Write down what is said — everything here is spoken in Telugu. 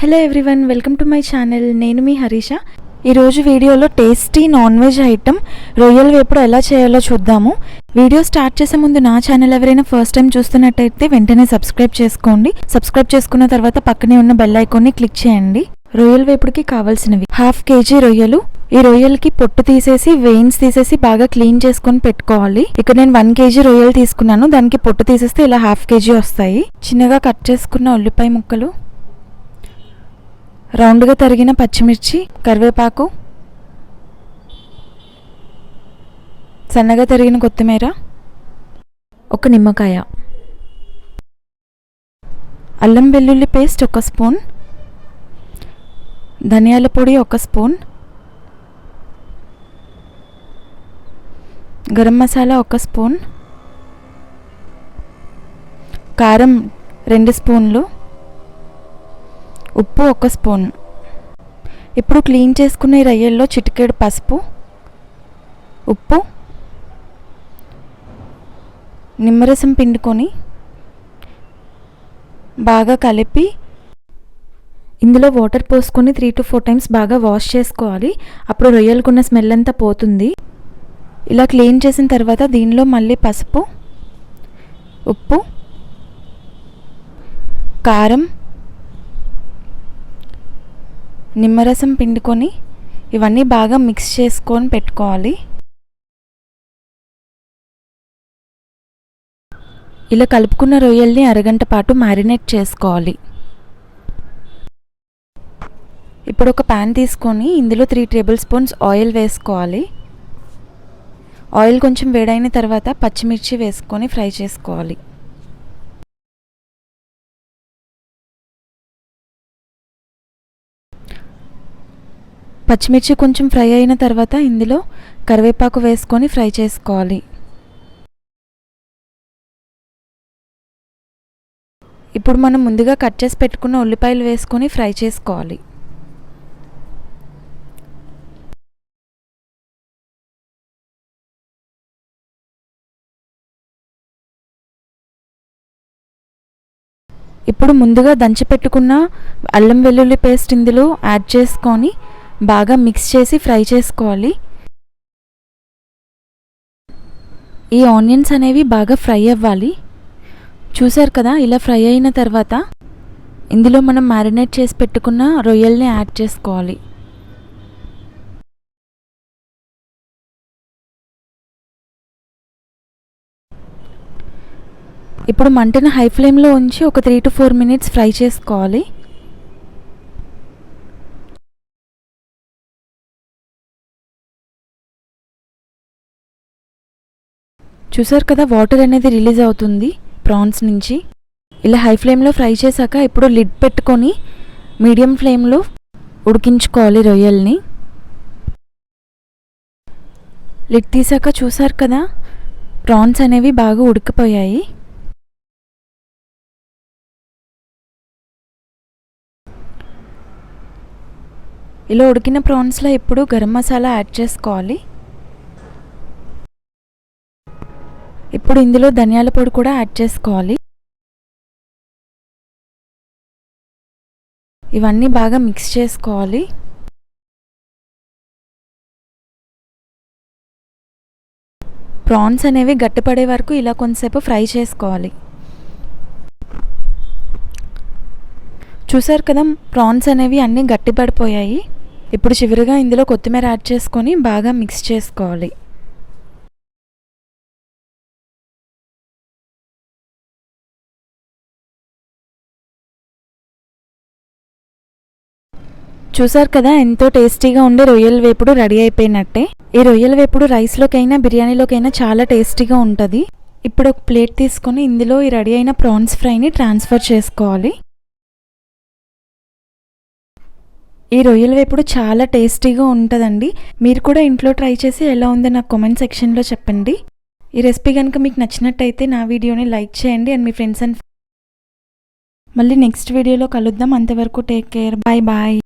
Hello everyone, welcome to my channel. నేను మీ హరీష. ఈరోజు వీడియోలో టేస్టీ నాన్ వెజ్ ఐటమ్ రొయ్యల వేపుడు ఎలా చేయాలో చూద్దాము. వీడియో స్టార్ట్ చేసే ముందు నా ఛానల్ ఎవరైనా ఫస్ట్ టైం చూస్తున్నట్టయితే వెంటనే సబ్స్క్రైబ్ చేసుకోండి. సబ్స్క్రైబ్ చేసుకున్న తర్వాత పక్కనే ఉన్న బెల్ ఐకాన్ని క్లిక్ చేయండి. రొయ్యల వేపుడుకి కావాల్సినవి: 1/2 kg రొయ్యలు. ఈ రొయ్యలకి పొట్టు తీసేసి వెయిన్స్ తీసేసి బాగా క్లీన్ చేసుకొని పెట్టుకోవాలి. ఇక్కడ నేను 1 kg రొయ్యలు తీసుకున్నాను. దానికి పొట్టు తీసేస్తే ఇలా 1/2 kg వస్తాయి. చిన్నగా కట్ చేసుకున్న ఉల్లిపాయ ముక్కలు, రౌండ్గా తరిగిన పచ్చిమిర్చి, కరివేపాకు, సన్నగా తరిగిన కొత్తిమీర, ఒక నిమ్మకాయ, అల్లం వెల్లుల్లి పేస్ట్ 1 స్పూన్, ధనియాల పొడి 1 స్పూన్, గరం మసాలా 1 స్పూన్, కారం 2 స్పూన్లు, ఉప్పు 1 స్పూన్. ఇప్పుడు క్లీన్ చేసుకున్న ఈ రొయ్యల్లో చిటికెడు పసుపు, ఉప్పు, నిమ్మరసం పిండుకొని బాగా కలిపి ఇందులో వాటర్ పోసుకొని 3 to 4 times బాగా వాష్ చేసుకోవాలి. అప్పుడు రొయ్యలకున్న స్మెల్ అంతా పోతుంది. ఇలా క్లీన్ చేసిన తర్వాత దీనిలో మళ్ళీ పసుపు, ఉప్పు, కారం, నిమ్మరసం పిండుకొని ఇవన్నీ బాగా మిక్స్ చేసుకొని పెట్టుకోవాలి. ఇలా కలుపుకున్న రొయ్యల్ని అరగంట పాటు మ్యారినేట్ చేసుకోవాలి. ఇప్పుడు ఒక ప్యాన్ తీసుకొని ఇందులో 3 tablespoons ఆయిల్ వేసుకోవాలి. ఆయిల్ కొంచెం వేడైన తర్వాత పచ్చిమిర్చి వేసుకొని ఫ్రై చేసుకోవాలి. పచ్చిమిర్చి కొంచెం ఫ్రై అయిన తర్వాత ఇందులో కరివేపాకు వేసుకొని ఫ్రై చేసుకోవాలి. ఇప్పుడు మనం ముందుగా కట్ చేసి పెట్టుకున్న ఉల్లిపాయలు వేసుకొని ఫ్రై చేసుకోవాలి. ఇప్పుడు ముందుగా దంచి పెట్టుకున్న అల్లం వెల్లుల్లి పేస్ట్ ఇందులో యాడ్ చేసుకొని బాగా మిక్స్ చేసి ఫ్రై చేసుకోవాలి. ఈ ఆనియన్స్ అనేవి బాగా ఫ్రై అవ్వాలి. చూసారు కదా, ఇలా ఫ్రై అయిన తర్వాత ఇందులో మనం మ్యారినేట్ చేసి పెట్టుకున్న రొయ్యల్ని యాడ్ చేసుకోవాలి. ఇప్పుడు మంటను హై ఫ్లేమ్లో ఉంచి ఒక 3 to 4 minutes ఫ్రై చేసుకోవాలి. చూసారు కదా, వాటర్ అనేది రిలీజ్ అవుతుంది ప్రాన్స్ నుంచి. ఇలా హై ఫ్లేమ్లో ఫ్రై చేశాక ఇప్పుడు లిడ్ పెట్టుకొని మీడియం ఫ్లేమ్లో ఉడికించుకోవాలి రొయ్యల్ని. లిడ్ తీసాక చూసారు కదా, ప్రాన్స్ అనేవి బాగా ఉడికిపోయాయి. ఇలా ఉడికిన ప్రాన్స్లో ఇప్పుడు గరం మసాలా యాడ్ చేసుకోవాలి. ఇప్పుడు ఇందులో ధనియాల పొడి కూడా యాడ్ చేసుకోవాలి. ఇవన్నీ బాగా మిక్స్ చేసుకోవాలి. ప్రాన్స్ అనేవి గట్టిపడే వరకు ఇలా కొంతసేపు ఫ్రై చేసుకోవాలి. చూసారు కదా, ప్రాన్స్ అనేవి అన్నీ గట్టిపడిపోయాయి. ఇప్పుడు చివరిగా ఇందులో కొత్తిమీర యాడ్ చేసుకొని బాగా మిక్స్ చేసుకోవాలి. చూసారు కదా, ఎంతో టేస్టీగా ఉండే రొయ్యల వేపుడు రెడీ అయిపోయినట్టే. ఈ రొయ్యల వేపుడు రైస్లోకైనా బిర్యానీలోకైనా చాలా టేస్టీగా ఉంటుంది. ఇప్పుడు ఒక ప్లేట్ తీసుకొని ఇందులో ఈ రెడీ అయిన ప్రాన్స్ ఫ్రైని ట్రాన్స్ఫర్ చేసుకోవాలి. ఈ రొయ్యల వేపుడు చాలా టేస్టీగా ఉంటుందండి. మీరు కూడా ఇంట్లో ట్రై చేసి ఎలా ఉందో నాకు కామెంట్ సెక్షన్లో చెప్పండి. ఈ రెసిపీ కనుక మీకు నచ్చినట్టయితే నా వీడియోని లైక్ చేయండి అండ్ మీ ఫ్రెండ్స్ అండ్ మళ్ళీ నెక్స్ట్ వీడియోలో కలుద్దాం. అంతవరకు టేక్ కేర్, బాయ్ బాయ్.